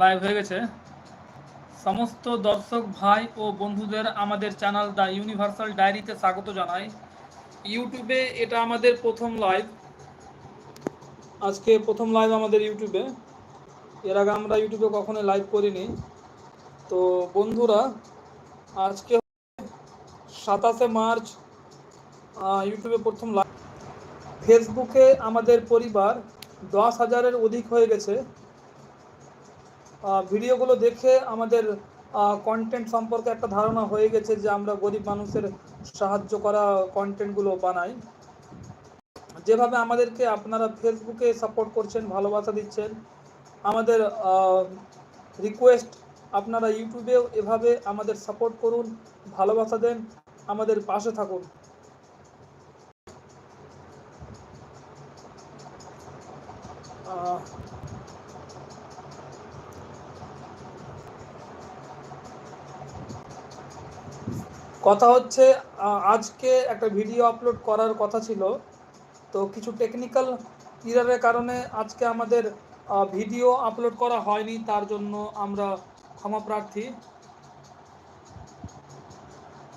Live হয়ে গেছে। সমস্ত দর্শক ভাই ও বন্ধুদের আমাদের চ্যানেল দ্য ইউনিভার্সাল ডায়েরিতে স্বাগত জানাই। ইউটিউবে এটা আমাদের প্রথম লাইভ, আজকে প্রথম লাইভ আমাদের ইউটিউবে। এর আগে আমরা ইউটিউবে কখনো লাইভ করিনি। তো বন্ধুরা, আজকে 27 মার্চ ইউটিউবে প্রথম লাইভ। ফেসবুকে আমাদের পরিবার 10,000-এর অধিক হয়ে গেছে। ভিডিওগুলো দেখে আমাদের কন্টেন্ট সম্পর্কে একটা ধারণা হয়ে গেছে যে আমরা গরিব মানুষের সাহায্য করা কন্টেন্টগুলো বানাই। যেভাবে আমাদেরকে আপনারা ফেসবুকে সাপোর্ট করছেন, ভালোবাসা দিচ্ছেন, আমাদের রিকোয়েস্ট আপনারা ইউটিউবেও এভাবে আমাদের সাপোর্ট করুন, ভালোবাসা দেন, আমাদের পাশে থাকুন। কথা হচ্ছে আজকে একটা ভিডিও আপলোড করার কথা ছিল, তো কিছু টেকনিক্যাল ইরারের কারণে আজকে আমাদের ভিডিও আপলোড করা হয়নি, তার জন্য আমরা ক্ষমা প্রার্থী।